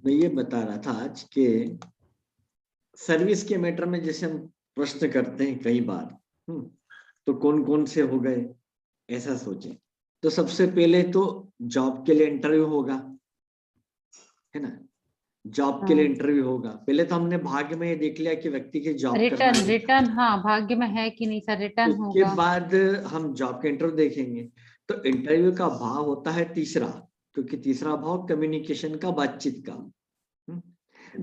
मैं ये बता रहा था आज के सर्विस के मैटर में जैसे हम प्रश्न करते हैं कई बार, तो कौन कौन से हो गए ऐसा सोचें। तो सबसे पहले तो जॉब के लिए इंटरव्यू होगा, है ना। जॉब के लिए इंटरव्यू होगा। पहले तो हमने भाग्य में ये देख लिया कि व्यक्ति की जॉब करना रिटर्न है। रिटर्न, हाँ भाग्य में है कि नहीं सर, रिटर्न उसके होगा। बाद हम जॉब के इंटरव्यू देखेंगे। तो इंटरव्यू का भाव होता है तीसरा, क्योंकि तीसरा भाव कम्युनिकेशन का, बातचीत का।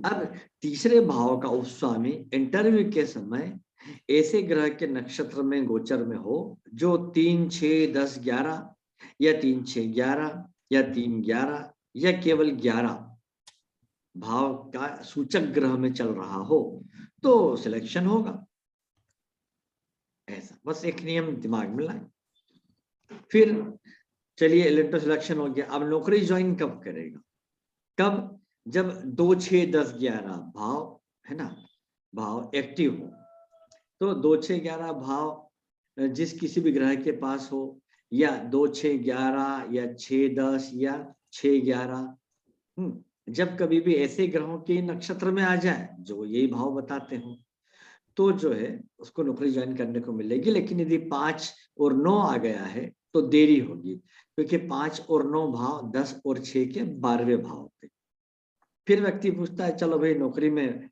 अब तीसरे भाव का उपस्वामी इंटरव्यू के समय ऐसे ग्रह के नक्षत्र में गोचर में हो जो 3, 6, 10, 11 या 3, 6, 11 या 3, 11 या केवल 11 भाव का सूचक ग्रह में चल रहा हो तो सिलेक्शन होगा। ऐसा बस एक नियम दिमाग में लाए। फिर चलिए इलेक्ट्रो सिलेक्शन हो गया। अब नौकरी ज्वाइन कब करेगा? कब? जब 2, 6, 10, 11 भाव, है ना, भाव एक्टिव हो। तो 2, 6, 11 भाव जिस किसी भी ग्रह के पास हो, या 2, 6, 11 या 6, 10 या 6, 11, जब कभी भी ऐसे ग्रहों के नक्षत्र में आ जाए जो यही भाव बताते हो तो जो है उसको नौकरी ज्वाइन करने को मिलेगी। लेकिन यदि 5 और 9 आ गया है तो देरी होगी, क्योंकि 5 और 9 भाव 10 और 6 के 12वें भाव होते। फिर व्यक्ति पूछता है चलो भाई नौकरी में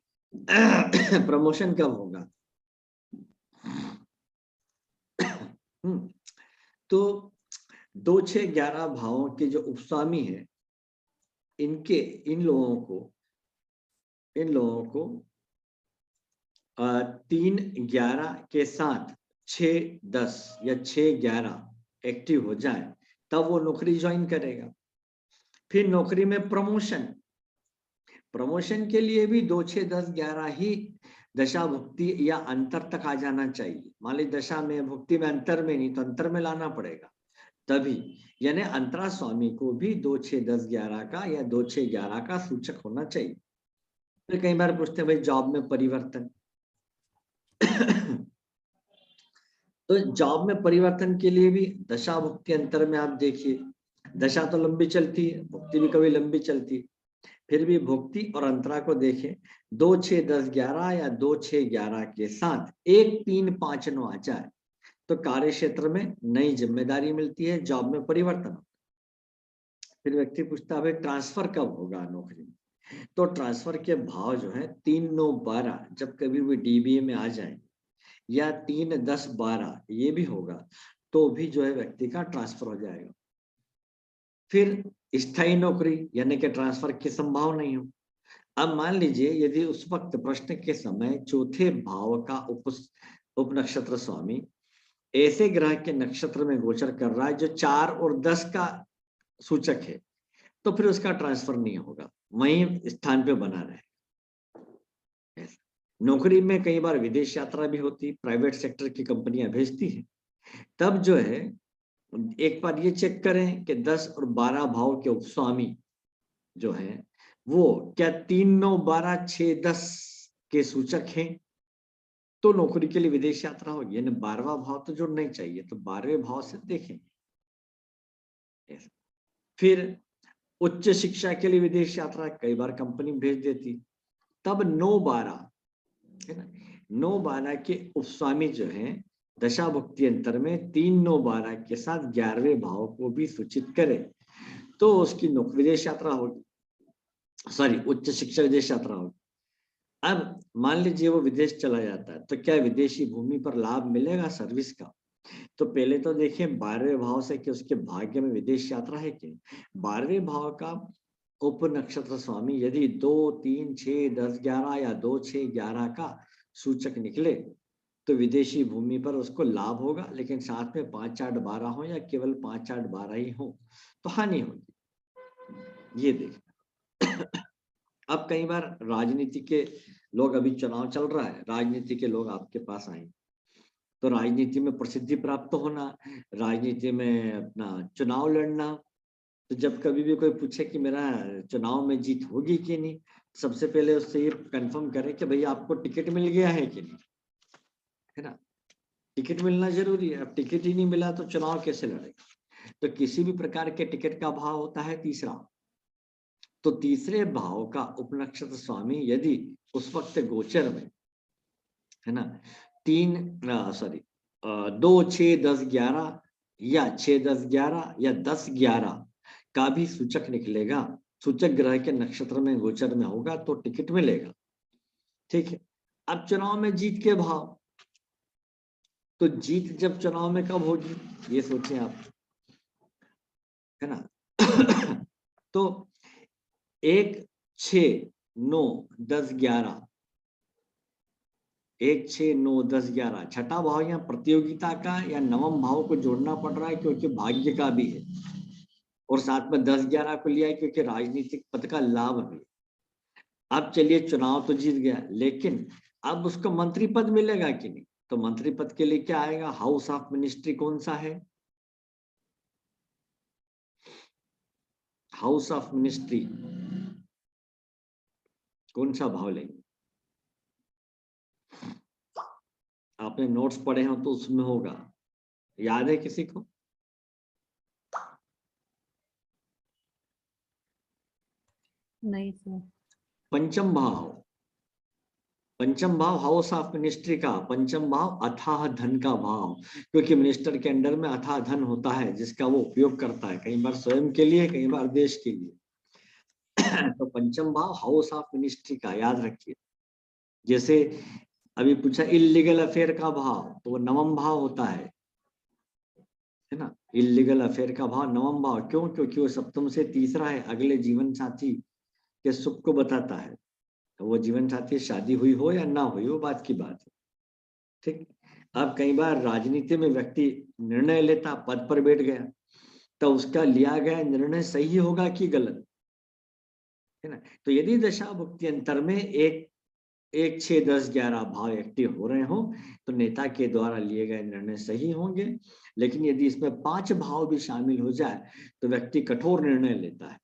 प्रमोशन कब होगा? तो 2, 6, 11 भावों के जो उपस्वामी है इनके इन लोगों को 3, 11 के साथ 6, 10 या 6, 11 एक्टिव हो जाए तब वो नौकरी ज्वाइन करेगा। फिर नौकरी में प्रमोशन के लिए भी 2, 6, 10, 11 ही दशा भुक्ति या अंतर तक आ जाना चाहिए। मान ली दशा में भुक्ति में अंतर में नहीं तो अंतर में लाना पड़ेगा तभी, यानी अंतरा स्वामी को भी 2, 6, 10, 11 का या 2, 6, 11 का सूचक होना चाहिए। फिर कई बार पूछते हैं भाई जॉब में परिवर्तन तो जॉब में परिवर्तन के लिए भी दशा भुक्ति अंतर में आप देखिए, दशा तो लंबी चलती है, भुक्ति भी कभी लंबी चलती है। फिर भी भुक्ति और अंतरा को देखें, 2, 6, 10, 11 या 2, 6, 11 के साथ 1, 3, 5, 9 आ जाए तो कार्य क्षेत्र में नई जिम्मेदारी मिलती है, जॉब में परिवर्तन। फिर व्यक्ति पूछता है भाई ट्रांसफर कब होगा नौकरी में? तो ट्रांसफर के भाव जो है 3, 9, 12 जब कभी भी डीबीए में आ जाए या 3, 10, 12 ये भी होगा तो भी जो है व्यक्ति का ट्रांसफर हो जाएगा। फिर स्थायी नौकरी यानी कि ट्रांसफर की संभावना नहीं हो। अब मान लीजिए यदि उस वक्त प्रश्न के समय चौथे भाव का उप नक्षत्र स्वामी ऐसे ग्रह के नक्षत्र में गोचर कर रहा है जो 4 और 10 का सूचक है तो फिर उसका ट्रांसफर नहीं होगा, वहीं स्थान पे बना रहे। नौकरी में कई बार विदेश यात्रा भी होती, प्राइवेट सेक्टर की कंपनियां भेजती हैं। तब जो है एक बार ये चेक करें कि 10 और 12 भाव के उपस्वामी जो है वो क्या 3, 9, 12, 6, 10 के सूचक हैं तो नौकरी के लिए विदेश यात्रा होगी। यानी 12वां भाव तो जुड़ना ही चाहिए, तो 12वें भाव से देखेंगे। फिर उच्च शिक्षा के लिए विदेश यात्रा कई बार कंपनी भेज देती, तब 9, 12 है ना, 9, 12 के उपस्वामी जो है दशा भुक्ति अंतर में 3, 9, 12 के साथ 11वें भाव को भी सूचित करे तो उसकी विदेश यात्रा होगी, सॉरी उच्च शिक्षा विदेश यात्रा होगी। अब मान लीजिए वो विदेश चला जाता है तो क्या विदेशी भूमि पर लाभ मिलेगा सर्विस का? तो पहले तो देखें 12वें भाव से कि उसके भाग्य में विदेश यात्रा है कि 12वें भाव का उप नक्षत्र स्वामी यदि 2, 3, 6, 10, 11 या 2, 6, 11 का सूचक निकले तो विदेशी भूमि पर उसको लाभ होगा, लेकिन साथ में 5, 8, 12 हो या केवल 5, 8, 12 ही हो तो हानि होगी। ये देख अब कई बार राजनीति के लोग, अभी चुनाव चल रहा है, राजनीति के लोग आपके पास आए तो राजनीति में प्रसिद्धि प्राप्त होना, राजनीति में अपना चुनाव लड़ना, तो जब कभी भी कोई पूछे कि मेरा चुनाव में जीत होगी कि नहीं, सबसे पहले उससे ये कंफर्म करें कि भैया आपको टिकट मिल गया है कि नहीं, है ना। टिकट मिलना जरूरी है, अब टिकट ही नहीं मिला तो चुनाव कैसे लड़ेगा? तो किसी भी प्रकार के टिकट का भाव होता है तीसरा। तो तीसरे भाव का उपनक्षत्र स्वामी यदि उस वक्त गोचर में, है ना, 2, 6, 10, 11 या 6, 10, 11 या 10, 11 का भी सूचक निकलेगा, सूचक ग्रह के नक्षत्र में गोचर में होगा तो टिकट मिलेगा। ठीक है। अब चुनाव में जीत के भाव, तो जीत जब चुनाव में कब होगी ये सोचें आप, है ना। तो 1, 6, 9, 10, 11, 1, 6, 9, 10, 11 छठा भाव या प्रतियोगिता का या नवम भाव को जोड़ना पड़ रहा है क्योंकि भाग्य का भी है, और साथ में 10, 11 को लिया है क्योंकि राजनीतिक पद का लाभ भी। अब चलिए चुनाव तो जीत गया, लेकिन अब उसको मंत्री पद मिलेगा कि नहीं, तो मंत्री पद के लिए क्या आएगा, हाउस ऑफ मिनिस्ट्री कौन सा है, हाउस ऑफ मिनिस्ट्री कौन सा भाव लेंगे, आपने नोट्स पढ़े हो तो उसमें होगा, याद है किसी को? नहीं सर। पंचम भाव, पंचम भाव हाउस ऑफ मिनिस्ट्री का पंचम भाव अथाह धन का भाव, क्योंकि मिनिस्टर के अंडर में अथाह धन होता है जिसका वो उपयोग करता है, कई बार स्वयं के लिए, कई बार देश के लिए। तो पंचम भाव हाउस ऑफ मिनिस्ट्री का याद रखिए। जैसे अभी पूछा इलीगल अफेयर का भाव, तो वो नवम भाव होता है ना। इलीगल अफेयर का भाव नवम भाव, क्यों? क्योंकि वो सप्तम से तीसरा है, अगले जीवन साथी के सुख को बताता है। तो वो जीवन साथी शादी हुई हो या ना हुई हो बात की बात है। ठीक। अब कई बार राजनीति में व्यक्ति निर्णय लेता, पद पर बैठ गया, तो उसका लिया गया निर्णय सही होगा कि गलत, है ना। तो यदि दशा भुक्ति अंतर में 1, 6, 10, 11 भाव एक्टिव हो रहे हो तो नेता के द्वारा लिए गए निर्णय सही होंगे, लेकिन यदि इसमें 5 भाव भी शामिल हो जाए तो व्यक्ति कठोर निर्णय लेता है।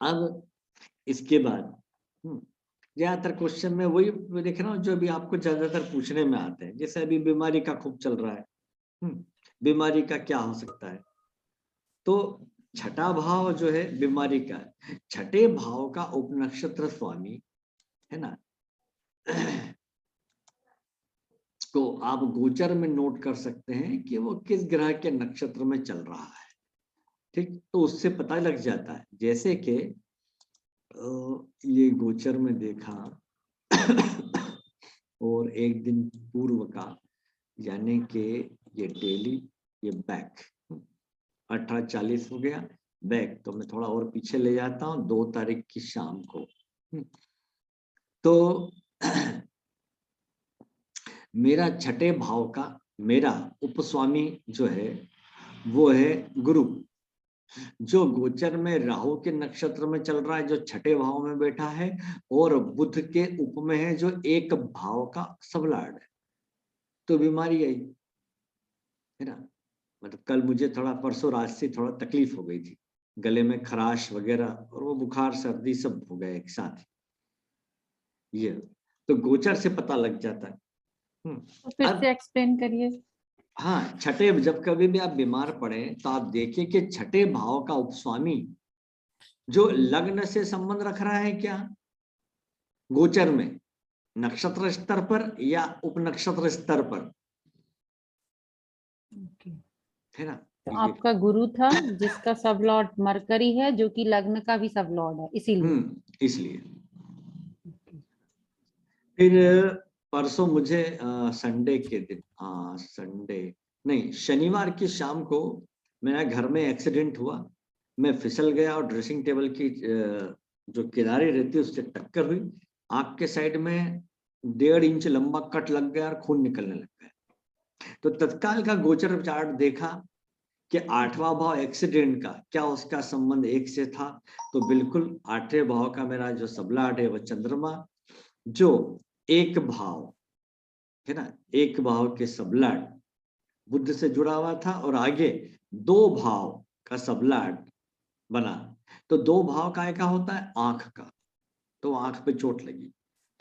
अब इसके बाद ज्यादातर क्वेश्चन में वही देख रहा हूँ जो भी आपको ज्यादातर पूछने में आते हैं। जैसे अभी बीमारी का खूब चल रहा है, बीमारी का क्या हो सकता है, तो छठा भाव जो है बीमारी का, छठे भाव का उपनक्षत्र स्वामी, है ना, तो आप गोचर में नोट कर सकते हैं कि वो किस ग्रह के नक्षत्र में चल रहा है। ठीक, तो उससे पता लग जाता है। जैसे कि ये गोचर में देखा और एक दिन पूर्व का, यानी कि ये डेली, ये बैक 18:40 हो गया बैक, तो मैं थोड़ा और पीछे ले जाता हूँ 2 तारीख की शाम को। तो मेरा छठे भाव का मेरा उपस्वामी जो है वो है गुरु, जो गोचर में राहु के नक्षत्र में चल रहा है, जो छठे भाव में बैठा है, और बुध के उप में है जो एक भाव का सबलाड है। तो बीमारी आई, है ना, मतलब कल मुझे थोड़ा, परसों रात से थोड़ा तकलीफ हो गई थी, गले में खराश वगैरह, और वो बुखार सर्दी सब हो गए एक साथ। ये तो गोचर से पता लग जाता है। तो फिर से एक्सप्लेन करिए। हाँ, छठे, जब कभी भी आप बीमार पड़े तो आप देखिए कि छठे भाव का उपस्वामी जो लग्न से संबंध रख रहा है क्या गोचर में, नक्षत्र स्तर पर या उपनक्षत्र स्तर पर, है ना। तो आपका गुरु था जिसका सब लॉर्ड मरकरी है, जो कि लग्न का भी सब लॉर्ड है, इसीलिए। इसलिए फिर परसों मुझे संडे के दिन, संडे नहीं, शनिवार की शाम को मेरा घर में एक्सीडेंट हुआ। मैं फिसल गया और ड्रेसिंग टेबल की जो किनारे रहती है उससे टक्कर हुई। आंख के साइड में 1.5 इंच लंबा कट लग गया और खून निकलने लग गया। तो तत्काल का गोचर चार्ट देखा कि 8वां भाव एक्सीडेंट का, क्या उसका संबंध 1 से था, तो बिल्कुल 8वें भाव का मेरा जो सबलाट है वो चंद्रमा, जो एक भाव, है ना, एक भाव के सबलाट बुध से जुड़ा हुआ था, और आगे 2 भाव का सबलाट बना। तो 2 भाव का होता है आंख का, तो आंख पे चोट लगी।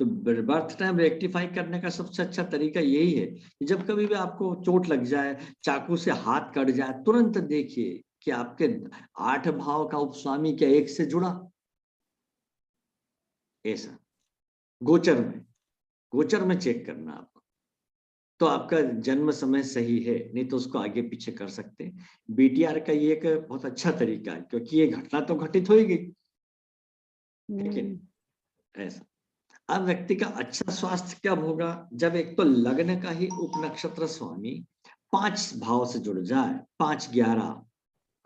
तो तो बर्थ टाइम रेक्टिफाई करने का सबसे अच्छा तरीका यही है कि जब कभी भी आपको चोट लग जाए, चाकू से हाथ कट जाए, तुरंत देखिए कि आपके 8 भाव का उपस्वामी क्या 1 से जुड़ा, ऐसा गोचर में चेक करना आपको, तो आपका जन्म समय सही है, नहीं तो उसको आगे पीछे कर सकते हैं। बीटीआर का ये एक बहुत अच्छा तरीका है, क्योंकि ये घटना तो घटित हो ही गई, लेकिन ऐसा। अब व्यक्ति का अच्छा स्वास्थ्य कब होगा? जब एक तो लग्न का ही उपनक्षत्र स्वामी 5 भाव से जुड़ जाए, 5-11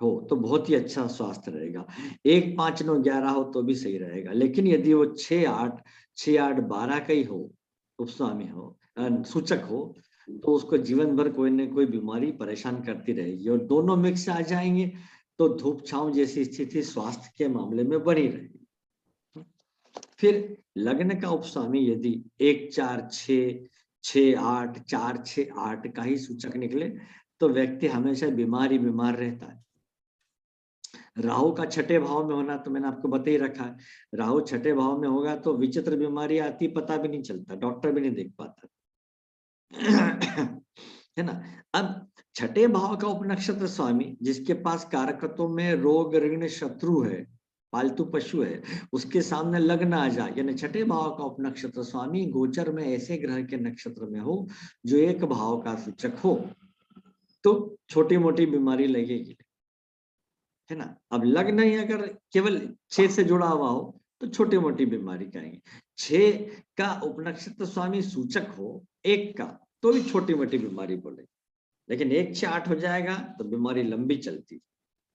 हो तो बहुत ही अच्छा स्वास्थ्य रहेगा। 1, 5, 9, 11 हो तो भी सही रहेगा, लेकिन यदि वो 6, 8, 12 का ही हो, उपस्वामी हो, सूचक हो, तो उसको जीवन भर कोई न कोई बीमारी परेशान करती रहेगी, और दोनों मिक्स आ जाएंगे तो धूप छांव जैसी स्थिति स्वास्थ्य के मामले में बनी रहेगी। फिर लग्न का उपस्वामी यदि 1, 4, 6, 6, 8, 4, 6, 8 का ही सूचक निकले तो व्यक्ति हमेशा बीमार रहता है। राहु का 6ठे भाव में होना तो मैंने आपको बता ही रखा है, राहु 6ठे भाव में होगा तो विचित्र बीमारी आती, पता भी नहीं चलता, डॉक्टर भी नहीं देख पाता है ना। अब 6ठे भाव का उपनक्षत्र स्वामी जिसके पास कारकत्व में रोग, ऋण, शत्रु है, पालतू पशु है, उसके सामने लग्न आ जाए, यानी 6ठे भाव का उपनक्षत्र स्वामी गोचर में ऐसे ग्रह के नक्षत्र में हो जो 1 भाव का सूचक हो, तो छोटी मोटी बीमारी लगेगी, है ना। अब लग्न ही अगर केवल 6 से जुड़ा हुआ हो तो छोटी मोटी बीमारी कहेंगे। 6 का उपनक्षत्र स्वामी सूचक हो 1 का तो भी छोटी मोटी बीमारी बोले, लेकिन 1, 6, 8 हो जाएगा तो बीमारी लंबी चलती,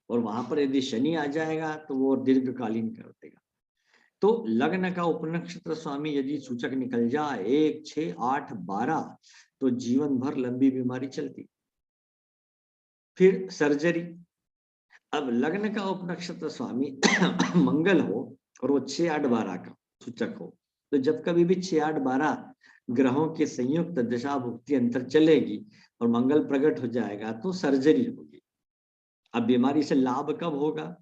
और वहां पर यदि शनि आ जाएगा तो वो दीर्घकालीन कर देगा। तो लग्न का उपनक्षत्र स्वामी यदि सूचक निकल जाए 1, 6, 8, 12 तो जीवन भर लंबी बीमारी चलती। फिर सर्जरी। अब लग्न का उपनक्षत्र स्वामी मंगल हो और वो 6, 8, 12 का सूचक हो, तो जब कभी भी 6, 8, 12 ग्रहों के संयुक्त दशा भुक्ति अंतर चलेगी और मंगल प्रकट हो जाएगा तो सर्जरी होगी। अब बीमारी से लाभ कब होगा?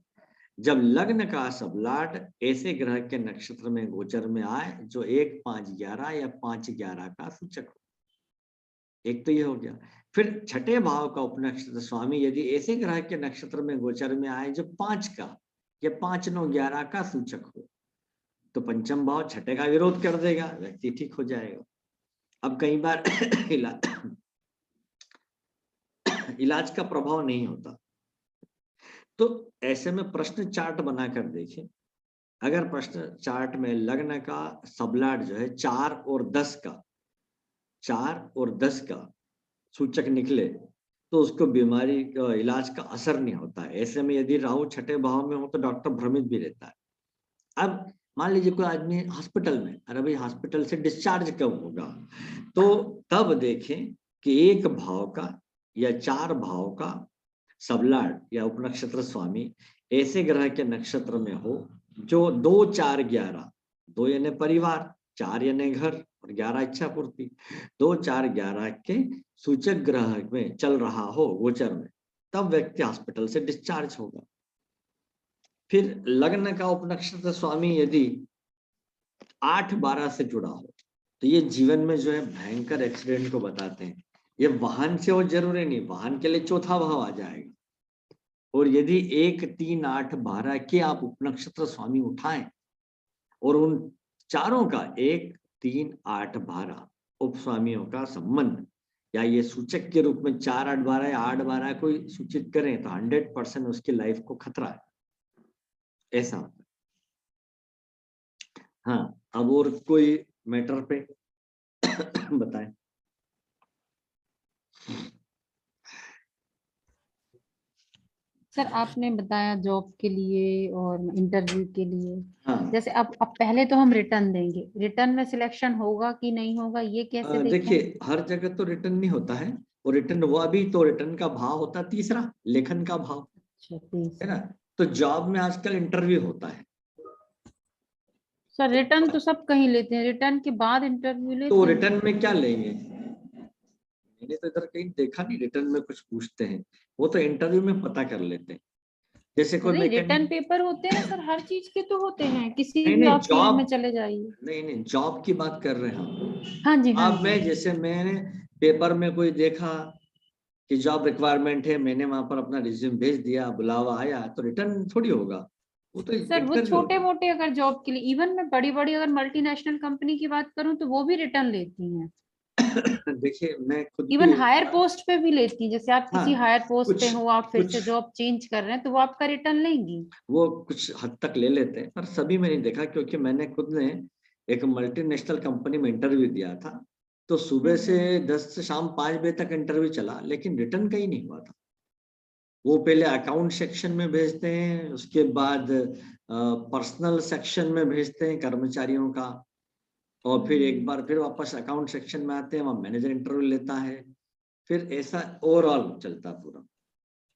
जब लग्न का सबलाट ऐसे ग्रह के नक्षत्र में गोचर में आए जो 1, 5, 11 या 5, 11 का सूचक हो। एक तो ये हो गया। फिर 6ठे भाव का उपनक्षत्र स्वामी यदि ऐसे ग्रह के नक्षत्र में गोचर में आए जो 5 का या 5, 9, 11 का सूचक हो, तो पंचम भाव 6ठे का विरोध कर देगा, व्यक्ति ठीक हो जाएगा। अब कई बार इलाज का प्रभाव नहीं होता, तो ऐसे में प्रश्न चार्ट बनाकर देखें। अगर प्रश्न चार्ट में लग्न का सबलाट जो है 4 और 10 का सूचक निकले तो उसको बीमारी का इलाज का असर नहीं होता है। ऐसे में यदि राहु 6ठे भाव में हो तो डॉक्टर भ्रमित भी रहता है। अब मान लीजिए कोई आदमी हॉस्पिटल में, अरे भाई हॉस्पिटल से डिस्चार्ज कब होगा, तो तब देखें कि 1 भाव का या 4 भाव का सबलाट या उपनक्षत्र स्वामी ऐसे ग्रह के नक्षत्र में हो जो 2, 4, 11, 2 यानी परिवार, 4 यानी घर और 11 इच्छा पूर्ति, 2, 4, 11 के सूचक ग्रह में चल रहा हो गोचर में, तब व्यक्ति हॉस्पिटल से डिस्चार्ज होगा। फिर लग्न का उपनक्षत्र स्वामी यदि 8, 12 से जुड़ा हो तो ये जीवन में जो है भयंकर एक्सीडेंट को बताते हैं। ये वाहन से हो जरूरी नहीं, वाहन के लिए 4था भाव आ जाएगा। और यदि 1, 3, 8, 12 के आप उपनक्षत्र स्वामी उठाएं और उन चारों का 1, 3, 8, 12 उपस्वामियों का संबंध या ये सूचक के रूप में 4, 8, 12 या 8, 12 को सूचित करें तो 100% उसकी लाइफ को खतरा है, ऐसा होता है। हाँ, अब और कोई मैटर पे बताएं। सर आपने बताया जॉब के लिए और इंटरव्यू के लिए, हाँ, जैसे अब पहले तो हम रिटर्न देंगे, रिटर्न में सिलेक्शन होगा कि नहीं होगा ये कैसे देखें? देखिए हर जगह तो रिटर्न नहीं होता है, और रिटर्न हुआ भी तो रिटर्न का भाव होता है 3रा, लेखन का भाव, अच्छा है ना। तो जॉब में आजकल इंटरव्यू होता है। सर रिटर्न तो सब कहीं लेते हैं, रिटर्न के बाद इंटरव्यू लेते तो हैं। रिटर्न में क्या लेंगे? मैंने तो इधर कहीं देखा नहीं रिटर्न में कुछ पूछते हैं, वो तो इंटरव्यू में पता कर लेते हैं। जैसे कोई नहीं, रिटर्न मैकेनिक, पेपर होते हैं सर, हर चीज के तो होते हैं, किसी नहीं भी नहीं आप फील्ड में जॉब, चले जाइए। नहीं नहीं जॉब की बात कर रहे हैं हम। हाँ जी, हाँ अब जी। मैं जैसे मैंने पेपर में कोई देखा कि जॉब रिक्वायरमेंट है, मैंने वहां पर अपना रिज्यूम भेज दिया, बुलावा आया, तो रिटर्न थोड़ी होगा, वो तो सर वो इंटरव्यू छोटे होगा। मोटे अगर जॉब के लिए, इवन मैं बड़ी बड़ी अगर मल्टीनेशनल कंपनी की बात करूं तो वो भी रिटर्न लेती हैं। देखिए मैं खुद भी, इवन हायर पोस्ट पे भी लेती हैं, जैसे आप हाँ किसी हायर पोस्ट पे कुछ हो, आप फिर कुछ से जॉब चेंज कर रहे हैं तो वो आपका रिटर्न लेंगी। वो कुछ हद तक ले लेते हैं, पर सभी में नहीं देखा, क्योंकि मैंने खुद ने एक मल्टीनेशनल कंपनी में इंटरव्यू दिया था। तो सुबह से हम्म। 10 से शाम 5 बजे तक इंटरव्यू चला, लेकिन रिटर्न कहीं नहीं हुआ था। वो पहले अकाउंट सेक्शन में भेजते हैं, उसके बाद पर्सनल सेक्शन में भेजते हैं कर्मचारियों का, और फिर एक बार फिर वापस अकाउंट सेक्शन में आते हैं, वहाँ मैनेजर इंटरव्यू लेता है, फिर ऐसा ओवरऑल चलता पूरा।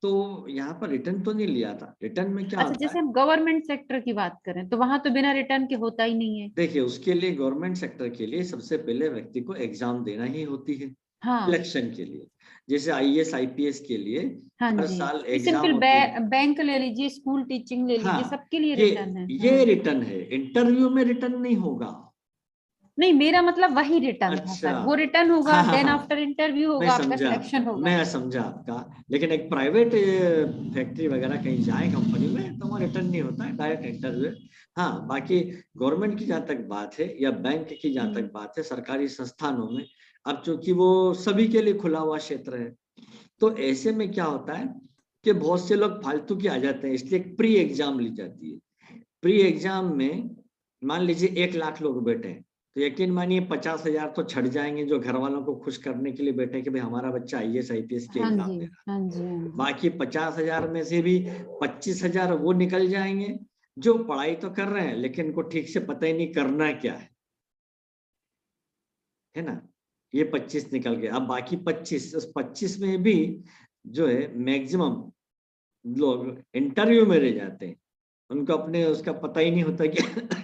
तो यहाँ पर रिटर्न तो नहीं लिया था। रिटर्न में क्या अच्छा, होता है, जैसे हम गवर्नमेंट सेक्टर की बात करें तो वहां तो बिना रिटर्न के होता ही नहीं है। देखिए उसके लिए गवर्नमेंट सेक्टर के लिए सबसे पहले व्यक्ति को एग्जाम देना ही होती है हाँ। सिलेक्शन के लिए। जैसे आईएएस आईपीएस के लिए हाँ हर जी। साल ये एग्जाम सिंपल होती है। बैंक ले लीजिए, स्कूल टीचिंग ले लीजिए, हाँ, सबके लिए ये रिटर्न है। ये हाँ। रिटर्न है, इंटरव्यू में रिटर्न नहीं होगा। नहीं, मेरा मतलब वही रिटर्न था अच्छा, सर, वो रिटर्न होगा, हाँ हाँ देन हाँ, आफ्टर इंटरव्यू मैं होगा, आपका समझा सिलेक्शन आपका, होगा। मैं समझा आपका, लेकिन एक प्राइवेट फैक्ट्री वगैरह कहीं जाए कंपनी में तो वो रिटर्न नहीं होता है, डायरेक्ट इंटरव्यू। हाँ, बाकी गवर्नमेंट की जहाँ तक बात है या बैंक की जहाँ हम्म। तक बात है, सरकारी संस्थानों में अब चूंकि वो सभी के लिए खुला हुआ क्षेत्र है, तो ऐसे में क्या होता है कि बहुत से लोग फालतू के आ जाते हैं, इसलिए एक प्री एग्जाम ली जाती है। प्री एग्जाम में मान लीजिए 1 लाख लोग बैठे हैं, तो यकीन मानिए 50,000 तो छट जाएंगे, जो घर वालों को खुश करने के लिए बैठे कि भाई हमारा बच्चा आईएएस आईपीएस के हाँ एग्जाम जी, दे रहा हाँ जी, हाँ है। जी। बाकी 50,000 में से भी 25,000 वो निकल जाएंगे जो पढ़ाई तो कर रहे हैं लेकिन उनको ठीक से पता ही नहीं करना क्या है ना। ये 25 निकल गए, अब बाकी 25, उस 25 में भी जो है मैक्सिमम लोग इंटरव्यू में रह जाते हैं, उनको अपने उसका पता ही नहीं होता कि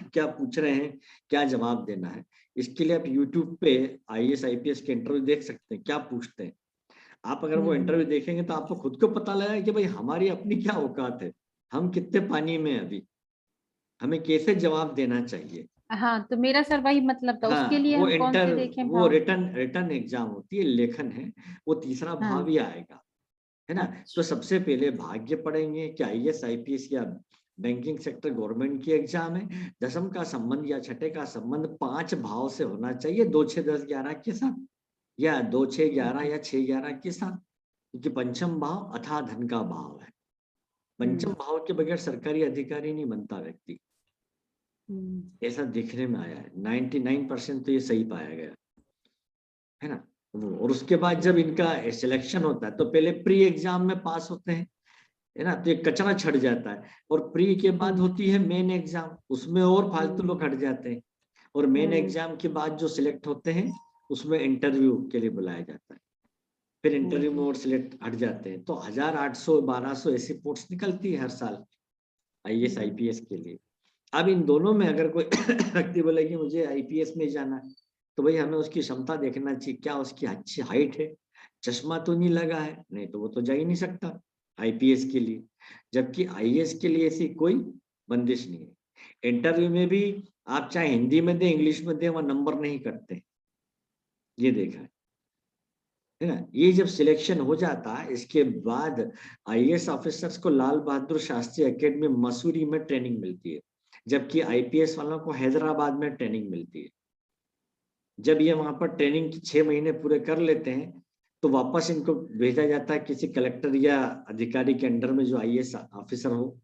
क्या पूछ रहे हैं, क्या जवाब देना है। इसके लिए आप यूट्यूब पे आईएएस आईपीएस के इंटरव्यू देख सकते हैं, क्या पूछते हैं। आप अगर वो हम्म। इंटरव्यू देखेंगे तो आपको खुद को पता लगेगा कि भाई हमारी अपनी क्या औकात है, हम कितने पानी में हैं अभी, हमें कैसे जवाब देना चाहिए। हाँ, तो मेरा सर वही मतलब था, उसके हाँ, लिए हम कौन से देखें वो भाव। रिटर्न रिटर्न एग्जाम होती है, लेखन है, वो तीसरा भाव हाँ। ही आएगा, है ना। तो अच्छा। सबसे पहले भाग्य पढ़ेंगे कि आईएएस आईपीएस या बैंकिंग सेक्टर गवर्नमेंट की एग्जाम है। दसम का संबंध या छठे का संबंध 5 भाव से होना चाहिए, 2 6 10 11 के साथ, या 2 6 11 या 6 11 के साथ, क्योंकि पंचम भाव अथाह धन का भाव है। पंचम हम्म। भाव के बगैर सरकारी अधिकारी नहीं बनता व्यक्ति, हम्म। ऐसा देखने में आया है। 99% तो ये सही पाया गया, है ना। वो और उसके बाद जब इनका सिलेक्शन होता है तो पहले प्री एग्जाम में पास होते हैं, है ना, तो ये कचरा छट जाता है। और प्री के बाद हम्म। होती है मेन एग्जाम, उसमें और फालतू हम्म। लोग हट जाते हैं। और मेन हम्म। एग्जाम के बाद जो सिलेक्ट होते हैं उसमें इंटरव्यू के लिए बुलाया जाता है, फिर इंटरव्यू में हम्म। और सिलेक्ट हट जाते हैं। तो 1,800 1200 ऐसी पोस्ट निकलती है हर साल आईएएस हम्म। आईपीएस के लिए। अब इन दोनों में अगर कोई व्यक्ति बोले कि मुझे आईपीएस में जाना है, तो भाई हमें उसकी क्षमता देखना चाहिए, क्या उसकी अच्छी हाइट है, चश्मा तो नहीं लगा है, नहीं तो वो तो जा ही नहीं सकता आईपीएस के लिए। जबकि आईएएस के लिए ऐसी कोई बंदिश नहीं है। इंटरव्यू में भी आप चाहे हिंदी में दें इंग्लिश में दें, वह नंबर नहीं कटते, ये देखा है ना। ये जब सिलेक्शन हो जाता है इसके बाद आईएएस ऑफिसर्स को लाल बहादुर शास्त्री एकेडमी मसूरी में ट्रेनिंग मिलती है, जबकि आईपीएस वालों को हैदराबाद में ट्रेनिंग मिलती है। जब ये वहां पर ट्रेनिंग की 6 महीने पूरे कर लेते हैं तो वापस इनको भेजा जाता है किसी कलेक्टर या अधिकारी के अंडर में जो आईएएस ऑफिसर हो,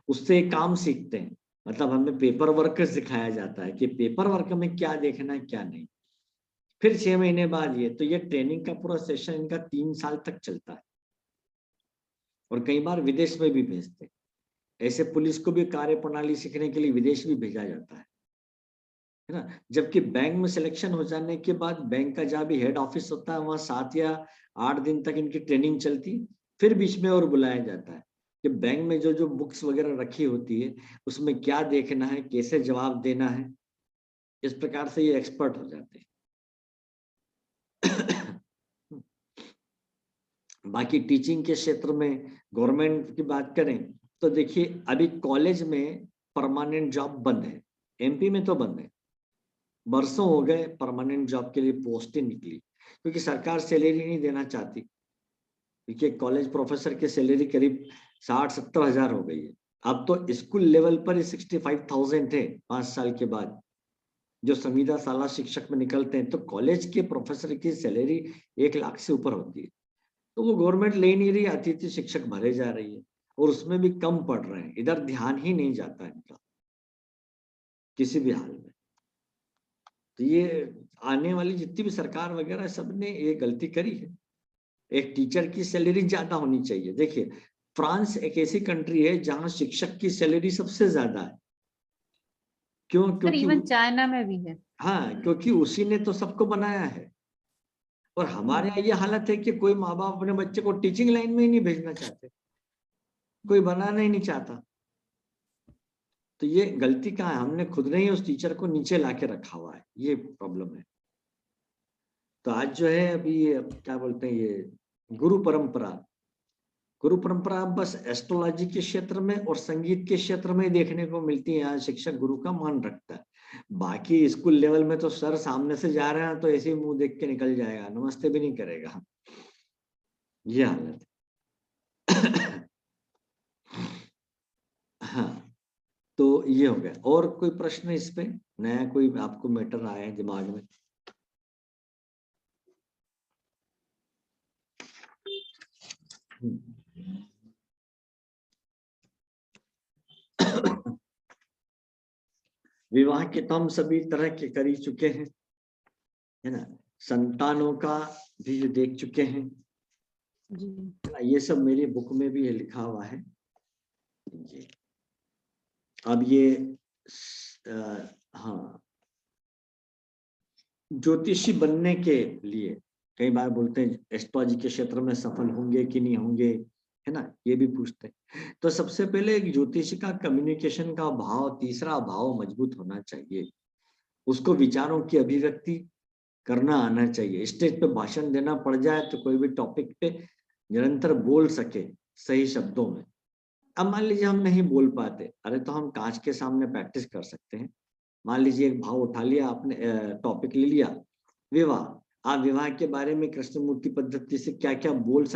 उससे काम सीखते हैं। मतलब हमें पेपर वर्क सिखाया जाता है कि पेपर वर्क में क्या देखना है क्या नहीं। फिर 6 महीने बाद ये ट्रेनिंग का पूरा सेशन इनका 3 साल तक चलता है, और कई बार विदेश में भी भेजते हैं। ऐसे पुलिस को भी कार्य प्रणाली सीखने के लिए विदेश भी भेजा जाता है ना। जबकि बैंक में सिलेक्शन हो जाने के बाद बैंक का जहाँ भी हेड ऑफिस होता है वहाँ 7 या 8 दिन तक इनकी ट्रेनिंग चलती, फिर बीच में और बुलाया जाता है कि बैंक में जो जो बुक्स वगैरह रखी होती है उसमें क्या देखना है, कैसे जवाब देना है। इस प्रकार से ये एक्सपर्ट हो जाते हैं। बाकी टीचिंग के क्षेत्र में गवर्नमेंट की बात करें तो देखिए अभी कॉलेज में परमानेंट जॉब बंद है, एमपी में तो बंद है, बरसों हो गए परमानेंट जॉब के लिए पोस्टें निकली, क्योंकि सरकार सैलरी नहीं देना चाहती, क्योंकि कॉलेज प्रोफेसर की सैलरी करीब 60-70 हजार हो गई है। अब तो स्कूल लेवल पर 65,000 थे 5 साल के बाद, जो संविदा शाला शिक्षक में निकलते हैं, तो कॉलेज के प्रोफेसर की सैलरी 1 लाख से ऊपर होती है। तो वो गवर्नमेंट ले नहीं रही, अतिथि शिक्षक भरे जा रही है और उसमें भी कम पड़ रहे हैं, इधर ध्यान ही नहीं जाता इनका किसी भी हाल में। तो ये आने वाली जितनी भी सरकार वगैरह सबने ये गलती करी है। एक टीचर की सैलरी ज्यादा होनी चाहिए। देखिए फ्रांस एक ऐसी कंट्री है जहां शिक्षक की सैलरी सबसे ज्यादा है। क्यों? सर क्योंकि इवन चाइना में भी है। हाँ, क्योंकि उसी ने तो सबको बनाया है। और हमारे यहाँ ये हालत है कि कोई माँ बाप अपने बच्चे को टीचिंग लाइन में ही नहीं भेजना चाहते, कोई बनाना ही नहीं चाहता। तो ये गलती कहाँ है? हमने खुद ने ही उस टीचर को नीचे लाके रखा हुआ है, ये प्रॉब्लम है। तो आज जो है अभी क्या बोलते हैं, ये गुरु परंपरा, गुरु परंपरा बस एस्ट्रोलॉजी के क्षेत्र में और संगीत के क्षेत्र में देखने को मिलती है। यहाँ शिक्षक गुरु का मान रखता है, बाकी स्कूल लेवल में तो सर सामने से जा रहे हैं तो ऐसे ही मुंह देख के निकल जाएगा, नमस्ते भी नहीं करेगा। ये हालत है। हाँ, तो ये हो गया। और कोई प्रश्न इस पे नया, कोई आपको मैटर आया है दिमाग में? विवाह के तो हम सभी तरह के कर ही चुके हैं, है ना, संतानों का भी देख चुके हैं, जी। है ना, ये सब मेरी बुक में भी ये लिखा हुआ है। जी। अब ये हाँ, ज्योतिषी बनने के लिए कई बार बोलते हैं एस्ट्रोलॉजी के क्षेत्र में सफल होंगे कि नहीं होंगे, है ना, ये भी पूछते हैं। तो सबसे पहले एक ज्योतिषी का कम्युनिकेशन का भाव, तीसरा भाव मजबूत होना चाहिए। उसको विचारों की अभिव्यक्ति करना आना चाहिए। स्टेज पे भाषण देना पड़ जाए तो कोई भी टॉपिक पे निरंतर बोल सके सही शब्दों में। अब मान लीजिए हम नहीं बोल पाते, अरे तो हम कांच के सामने प्रैक्टिस कर सकते हैं। मान लीजिए एक भाव उठा लिया आपने, टॉपिक ले लिया विवाह, आप विवाह के बारे में कृष्णमूर्ति पद्धति से क्या क्या बोल सकते